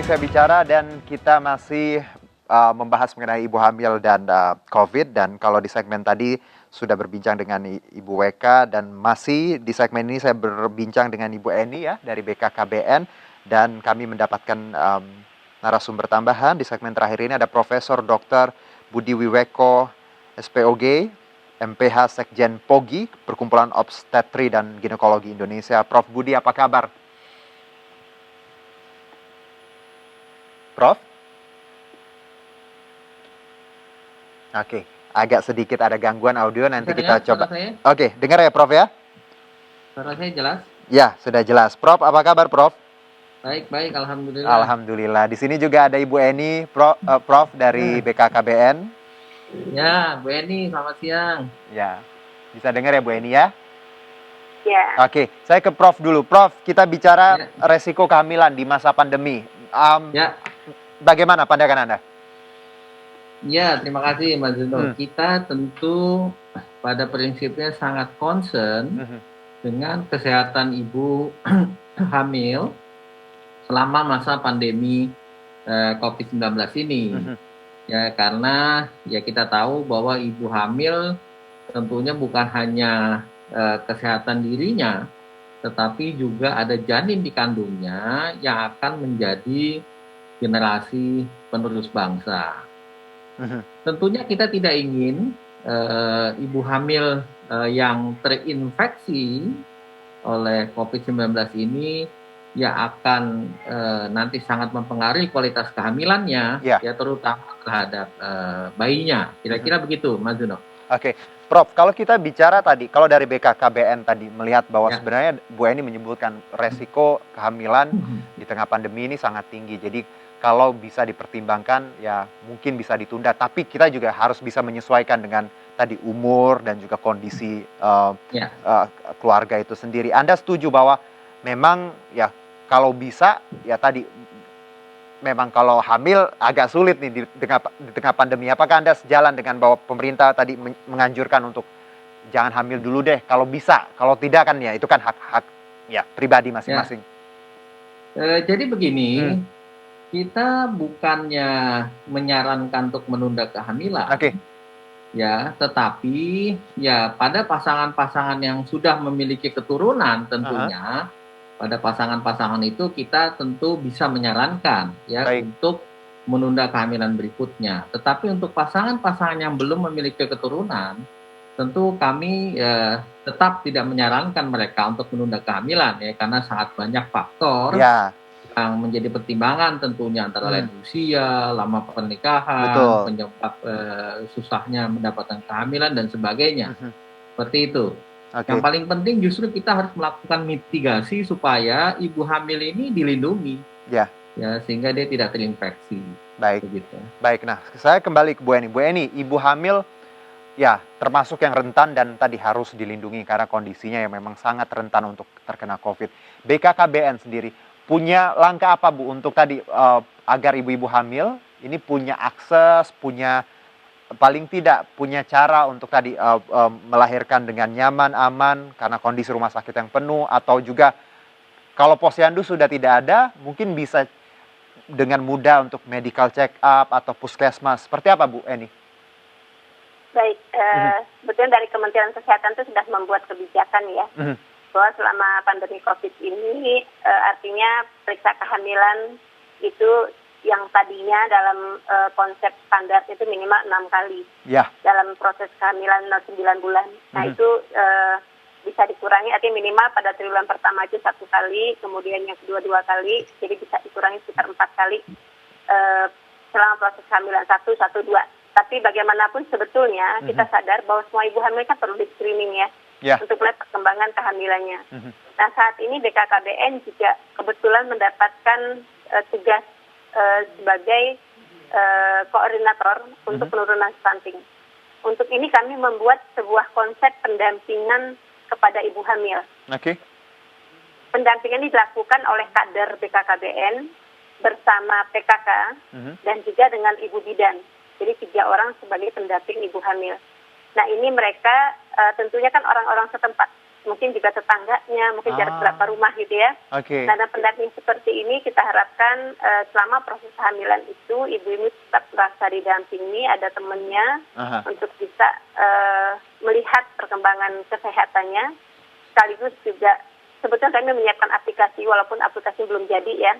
Indonesia Bicara dan kita masih membahas mengenai ibu hamil dan COVID, dan kalau di segmen tadi sudah berbincang dengan Ibu WK, dan masih di segmen ini saya berbincang dengan Ibu Eni ya dari BKKBN, dan kami mendapatkan narasumber tambahan. Di segmen terakhir ini ada Profesor Dr. Budi Wiweko SPOG, MPH Sekjen POGI, Perkumpulan Obstetri dan Ginekologi Indonesia. Prof. Budi, apa kabar? Prof? Oke, agak sedikit ada gangguan audio, nanti kita coba. Oke, dengar ya Prof ya? Suara saya jelas? Ya, sudah jelas. Prof, apa kabar Prof? Baik, alhamdulillah. Alhamdulillah. Di sini juga ada Ibu Eni, Prof dari BKKBN. Ya, Bu Eni, selamat siang. Ya, bisa dengar ya Bu Eni ya? Ya. Oke, saya ke Prof dulu. Prof, kita bicara resiko kehamilan di masa pandemi. Ya. Bagaimana pandangan Anda? Ya, terima kasih Mas Zuno. Kita tentu pada prinsipnya sangat concern dengan kesehatan ibu hamil selama masa pandemi COVID-19 ini. Ya, karena ya kita tahu bahwa ibu hamil tentunya bukan hanya kesehatan dirinya, tetapi juga ada janin di kandungnya yang akan menjadi generasi penerus bangsa. Tentunya kita tidak ingin ibu hamil yang terinfeksi oleh COVID-19 ini ya akan nanti sangat mempengaruhi kualitas kehamilannya, ya terutama terhadap bayinya. Kira-kira begitu, Mas Juno. Oke, Prof, kalau kita bicara tadi, kalau dari BKKBN tadi melihat bahwa sebenarnya Bu Eni menyebutkan resiko kehamilan di tengah pandemi ini sangat tinggi. Jadi kalau bisa dipertimbangkan, ya mungkin bisa ditunda. Tapi kita juga harus bisa menyesuaikan dengan tadi umur dan juga kondisi keluarga itu sendiri. Anda setuju bahwa memang ya kalau bisa ya tadi memang kalau hamil agak sulit nih di tengah pandemi. Apakah Anda sejalan dengan bahwa pemerintah tadi menganjurkan untuk jangan hamil dulu deh kalau bisa, kalau tidak kan ya itu kan hak ya pribadi masing-masing. Jadi begini, kita bukannya menyarankan untuk menunda kehamilan. Ya, tetapi ya pada pasangan-pasangan yang sudah memiliki keturunan tentunya pada pasangan-pasangan itu kita tentu bisa menyarankan ya untuk menunda kehamilan berikutnya. Tetapi untuk pasangan-pasangan yang belum memiliki keturunan, tentu kami tetap tidak menyarankan mereka untuk menunda kehamilan ya karena sangat banyak faktor yang menjadi pertimbangan tentunya antara lain usia, lama pernikahan, penyebab susahnya mendapatkan kehamilan dan sebagainya. Seperti itu. Yang paling penting justru kita harus melakukan mitigasi supaya ibu hamil ini dilindungi. Ya, sehingga dia tidak terinfeksi. Baik. Begitu. Baik. Nah, saya kembali ke Bu Eni. Bu Eni, ibu hamil ya termasuk yang rentan dan tadi harus dilindungi karena kondisinya yang memang sangat rentan untuk terkena COVID. BKKBN sendiri punya langkah apa Bu untuk tadi agar ibu-ibu hamil ini punya akses, punya paling tidak punya cara untuk tadi melahirkan dengan nyaman, aman karena kondisi rumah sakit yang penuh, atau juga kalau posyandu sudah tidak ada mungkin bisa dengan mudah untuk medical check up atau puskesmas. Seperti apa Bu Eni? Baik, sebetulnya dari Kementerian Kesehatan itu sudah membuat kebijakan ya bahwa selama pandemi COVID ini artinya periksa kehamilan itu yang tadinya dalam konsep standar itu minimal 6 kali dalam proses kehamilan 9 bulan. Nah itu bisa dikurangi, artinya minimal pada triwulan pertama itu 1 kali, kemudian yang kedua 2 kali, jadi bisa dikurangi sekitar 4 kali selama proses kehamilan 1, 2. Tapi bagaimanapun sebetulnya kita sadar bahwa semua ibu hamil kan perlu di screening ya untuk melihat perkembangan kehamilannya. Nah saat ini BKKBN juga kebetulan mendapatkan tugas sebagai koordinator untuk penurunan stunting. Untuk ini kami membuat sebuah konsep pendampingan kepada ibu hamil. Pendampingan ini dilakukan oleh kader BKKBN bersama PKK dan juga dengan ibu bidan. Jadi 3 orang sebagai pendamping ibu hamil. Nah ini mereka tentunya kan orang-orang setempat. Mungkin juga juga tetangganya, mungkin jarak berapa rumah gitu ya. Nah, dan pendamping seperti ini kita harapkan selama proses kehamilan itu ibu ini tetap merasa didampingi, ada temannya untuk bisa melihat perkembangan kesehatannya. Sekaligus juga sebetulnya kami menyiapkan aplikasi walaupun aplikasi belum jadi ya.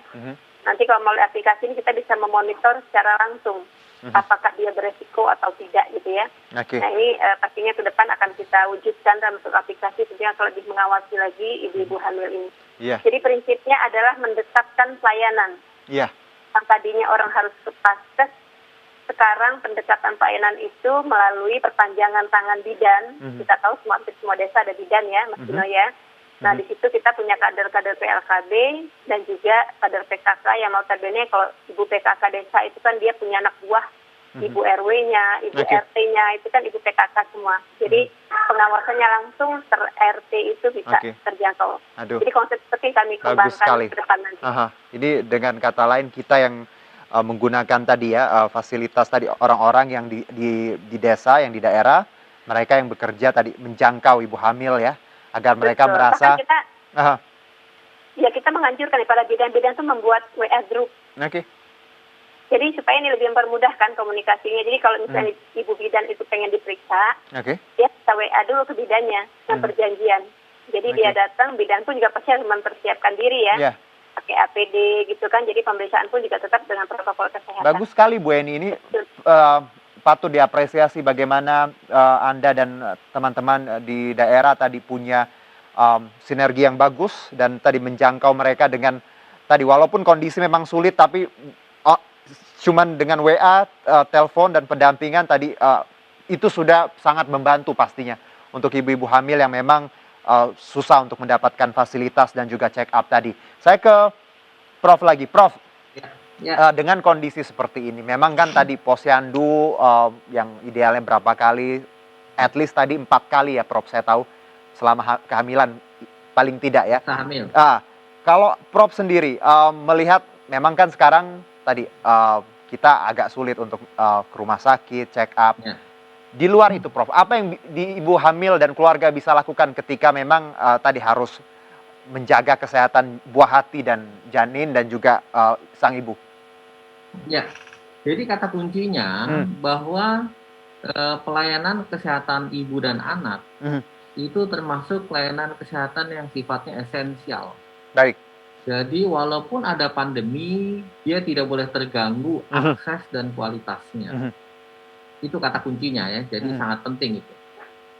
Nanti kalau melalui aplikasi ini kita bisa memonitor secara langsung apakah dia beresiko atau tidak gitu ya. Nah ini pastinya ke depan akan kita wujudkan dalam bentuk aplikasi tentunya akan lebih mengawasi lagi ibu-ibu hamil ini. Jadi prinsipnya adalah mendekatkan pelayanan. Yang tadinya orang harus ke paskes, sekarang pendekatan pelayanan itu melalui perpanjangan tangan bidan. Kita tahu semua desa ada bidan ya, Mas Dino ya. Nah, di situ kita punya kader-kader PLKB dan juga kader PKK yang notabene kalau ibu PKK desa itu kan dia punya anak buah, ibu RW-nya, ibu RT-nya, itu kan ibu PKK semua. Jadi pengawasannya langsung RT itu bisa terjangkau. Jadi konsep seperti kami kembangkan ke depan nanti. Jadi dengan kata lain kita yang menggunakan tadi ya fasilitas tadi orang-orang yang di desa, yang di daerah, mereka yang bekerja tadi menjangkau ibu hamil ya. Agar mereka merasa kita menganjurkan kepada bidan-bidan itu membuat WA group. Jadi supaya ini lebih mempermudahkan komunikasinya. Jadi kalau misalnya ibu bidan itu pengen diperiksa, dia bisa WA dulu ke bidannya dengan perjanjian. Jadi dia datang, bidan pun juga pasti harus mempersiapkan diri ya. Pakai APD gitu kan. Jadi pemeriksaan pun juga tetap dengan protokol kesehatan. Bagus sekali Bu Eni ini. Patut diapresiasi bagaimana Anda dan teman-teman di daerah tadi punya sinergi yang bagus dan tadi menjangkau mereka dengan tadi walaupun kondisi memang sulit tapi cuman dengan WA, telepon dan pendampingan tadi itu sudah sangat membantu pastinya untuk ibu-ibu hamil yang memang susah untuk mendapatkan fasilitas dan juga check up tadi. Saya ke Prof lagi, Prof. Dengan kondisi seperti ini, memang kan tadi posyandu yang idealnya berapa kali, at least tadi 4 kali ya Prof, saya tahu selama kehamilan paling tidak ya. Kalau Prof sendiri melihat memang kan sekarang tadi kita agak sulit untuk ke rumah sakit, check up. Di luar itu Prof, apa yang ibu hamil dan keluarga bisa lakukan ketika memang tadi harus menjaga kesehatan buah hati dan janin dan juga sang ibu? Ya, jadi kata kuncinya bahwa pelayanan kesehatan ibu dan anak itu termasuk pelayanan kesehatan yang sifatnya esensial. Baik. Jadi walaupun ada pandemi, dia tidak boleh terganggu akses dan kualitasnya. Itu kata kuncinya ya, jadi sangat penting itu.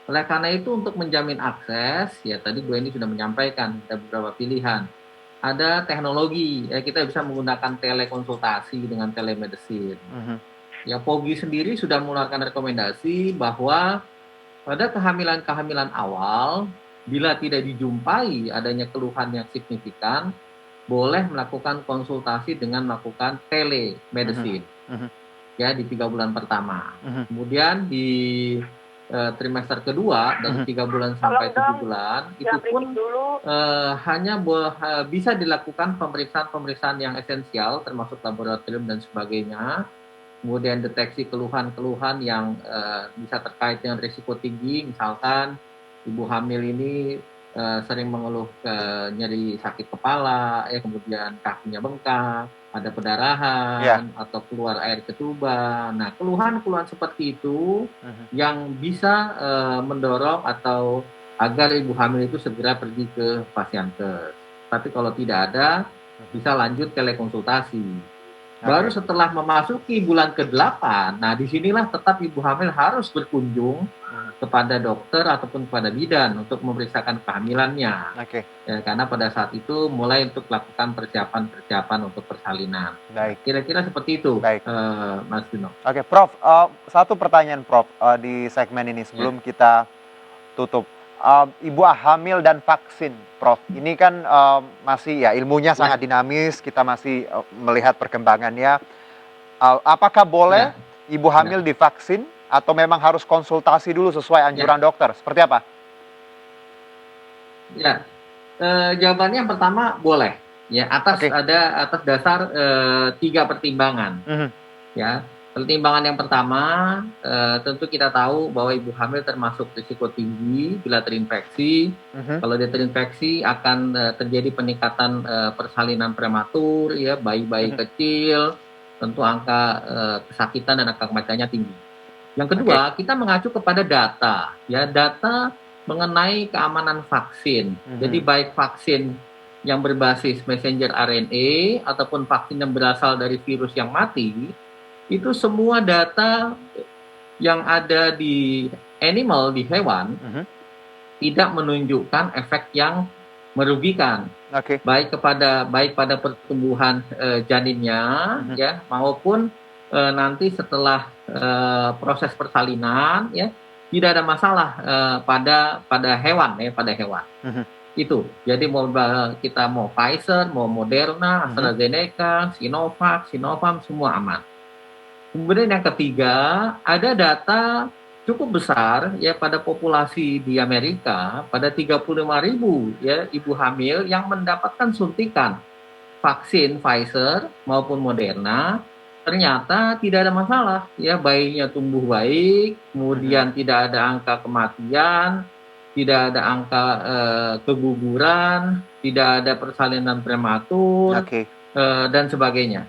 Oleh karena itu untuk menjamin akses, ya tadi Bu Eni sudah menyampaikan ada beberapa pilihan. Ada teknologi, ya kita bisa menggunakan telekonsultasi dengan telemedicine. Ya POGI sendiri sudah mengeluarkan rekomendasi bahwa pada kehamilan-kehamilan awal, bila tidak dijumpai adanya keluhan yang signifikan, boleh melakukan konsultasi dengan melakukan telemedicine. Ya di 3 bulan pertama. Kemudian di trimester kedua dari 3 bulan sampai 7 bulan itu pun hanya bisa dilakukan pemeriksaan yang esensial termasuk laboratorium dan sebagainya. Kemudian deteksi keluhan-keluhan yang bisa terkait dengan risiko tinggi, misalkan ibu hamil ini sering mengeluh nyeri sakit kepala, kemudian kakinya bengkak, ada pendarahan atau keluar air ketuban. Nah, keluhan-keluhan seperti itu yang bisa mendorong atau agar ibu hamil itu segera pergi ke pasienkes. Tapi kalau tidak ada, bisa lanjut telekonsultasi. Baru setelah memasuki bulan ke-8, nah disinilah tetap ibu hamil harus berkunjung kepada dokter ataupun kepada bidan untuk memeriksakan kehamilannya. Ya, karena pada saat itu mulai untuk melakukan persiapan untuk persalinan. Kira-kira seperti itu, Mas Dino. Prof, satu pertanyaan Prof di segmen ini sebelum kita tutup. Ibu hamil dan vaksin, Prof. Ini kan masih ya ilmunya sangat dinamis, kita masih melihat perkembangannya. Apakah boleh ibu hamil divaksin atau memang harus konsultasi dulu sesuai anjuran dokter? Seperti apa? Ya, jawabannya yang pertama boleh. Ya, atas dasar 3 pertimbangan. Ya, Pertimbangan yang pertama, tentu kita tahu bahwa ibu hamil termasuk risiko tinggi bila terinfeksi. Kalau dia terinfeksi akan terjadi peningkatan persalinan prematur, ya, bayi-bayi kecil, tentu angka kesakitan dan angka kematiannya tinggi. Yang kedua, kita mengacu kepada data, ya, data mengenai keamanan vaksin. Jadi baik vaksin yang berbasis messenger RNA ataupun vaksin yang berasal dari virus yang mati, itu semua data yang ada di animal, di hewan, tidak menunjukkan efek yang merugikan, baik pada pertumbuhan janinnya, ya, maupun nanti setelah proses persalinan, ya, tidak ada masalah pada hewan, ya, pada hewan. Itu. Jadi kita mau Pfizer, mau Moderna, AstraZeneca, Sinovac, Sinopharm, semua aman. Kemudian yang ketiga, ada data cukup besar, ya, pada populasi di Amerika, pada 35.000, ya, ibu hamil yang mendapatkan suntikan vaksin Pfizer maupun Moderna, ternyata tidak ada masalah, ya, bayinya tumbuh baik, kemudian tidak ada angka kematian, tidak ada angka keguguran, tidak ada persalinan prematur, dan sebagainya.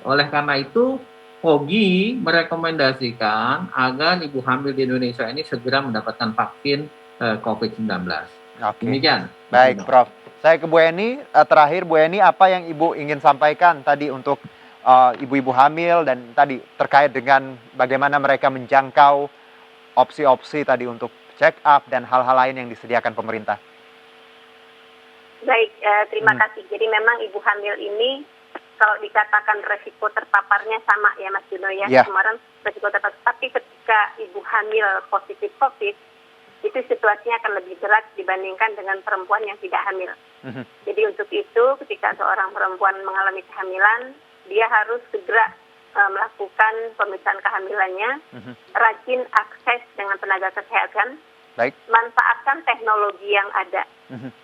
Oleh karena itu, POGI merekomendasikan agar ibu hamil di Indonesia ini segera mendapatkan vaksin COVID-19. Demikian. Baik, Prof. Saya ke Bu Eni. Terakhir, Bu Eni, apa yang Ibu ingin sampaikan tadi untuk ibu-ibu hamil dan tadi terkait dengan bagaimana mereka menjangkau opsi-opsi tadi untuk check up dan hal-hal lain yang disediakan pemerintah? Baik, terima kasih. Jadi memang ibu hamil ini kalau dikatakan resiko terpaparnya sama, ya, Mas Juno, ya. Kemarin resiko terpapar, tapi ketika ibu hamil positif COVID, itu situasinya akan lebih berat dibandingkan dengan perempuan yang tidak hamil. Jadi untuk itu, ketika seorang perempuan mengalami kehamilan, dia harus segera melakukan pemeriksaan kehamilannya, rajin akses dengan tenaga kesehatan, manfaatkan teknologi yang ada.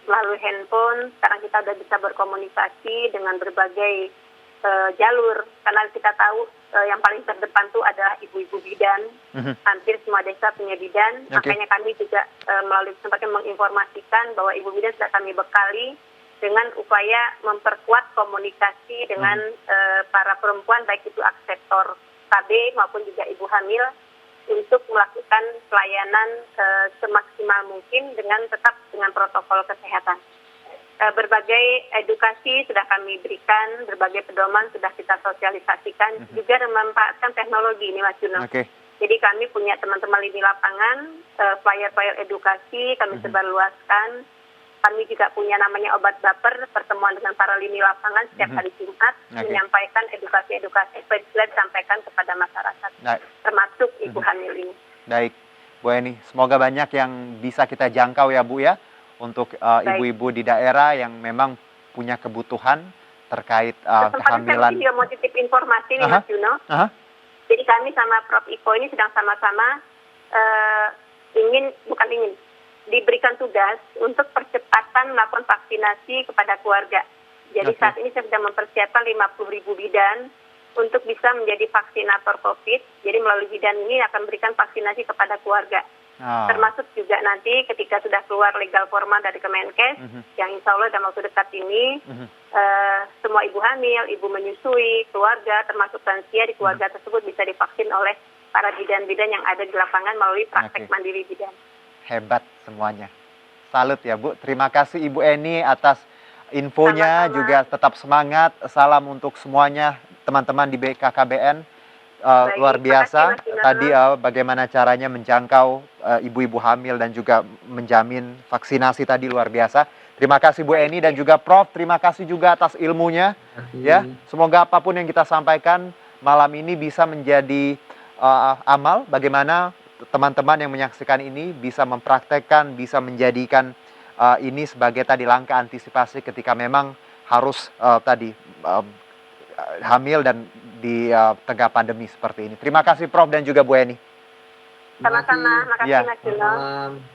Melalui handphone, sekarang kita sudah bisa berkomunikasi dengan berbagai jalur, karena kita tahu yang paling terdepan itu adalah ibu-ibu bidan. Hampir semua desa punya bidan, makanya kami juga melalui kesempatan menginformasikan bahwa ibu bidan sudah kami bekali dengan upaya memperkuat komunikasi dengan para perempuan, baik itu akseptor KB maupun juga ibu hamil, untuk melakukan pelayanan semaksimal mungkin dengan tetap dengan protokol kesehatan. Berbagai edukasi sudah kami berikan, berbagai pedoman sudah kita sosialisasikan, juga memanfaatkan teknologi ini, Mas Juno. Jadi kami punya teman-teman lini lapangan, flyer-flyer edukasi kami sebarluaskan. Kami juga punya namanya obat baper, pertemuan dengan para lini lapangan setiap hari Jumat, menyampaikan edukasi-edukasi supaya disampaikan kepada masyarakat, termasuk ibu hamil ini. Baik, Bu Eni, semoga banyak yang bisa kita jangkau, ya, Bu, ya, untuk ibu-ibu di daerah yang memang punya kebutuhan terkait kehamilan. Saya juga mau titip informasi nih, Mas Juno. Jadi kami sama Prof. Iko ini sedang sama-sama diberikan tugas untuk percepatan melakukan vaksinasi kepada keluarga. Jadi saat ini saya sedang mempersiapkan 50.000 bidan untuk bisa menjadi vaksinator COVID. Jadi melalui bidan ini akan berikan vaksinasi kepada keluarga. Termasuk juga nanti ketika sudah keluar legal formal dari Kemenkes, yang insya Allah dalam waktu dekat ini, semua ibu hamil, ibu menyusui, keluarga, termasuk lansia di keluarga tersebut bisa divaksin oleh para bidan-bidan yang ada di lapangan melalui praktek mandiri bidan. Hebat semuanya. Salut, ya, Bu. Terima kasih Ibu Eni atas infonya. Sama-sama. Juga tetap semangat. Salam untuk semuanya teman-teman di BKKBN. Luar biasa tadi bagaimana caranya menjangkau ibu-ibu hamil dan juga menjamin vaksinasi tadi, luar biasa. Terima kasih Bu Eni dan juga Prof. Terima kasih juga atas ilmunya. Ya, semoga apapun yang kita sampaikan malam ini bisa menjadi amal, bagaimana teman-teman yang menyaksikan ini bisa mempraktekkan, bisa menjadikan ini sebagai tadi langkah antisipasi ketika memang harus hamil dan di tengah pandemi seperti ini. Terima kasih Prof dan juga Bu Eni. Sama-sama, makasih Mas Juno.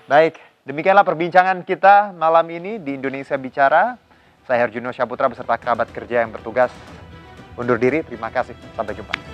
Baik, demikianlah perbincangan kita malam ini di Indonesia Bicara. Saya Herjuno Syaputra beserta kerabat kerja yang bertugas undur diri. Terima kasih, sampai jumpa.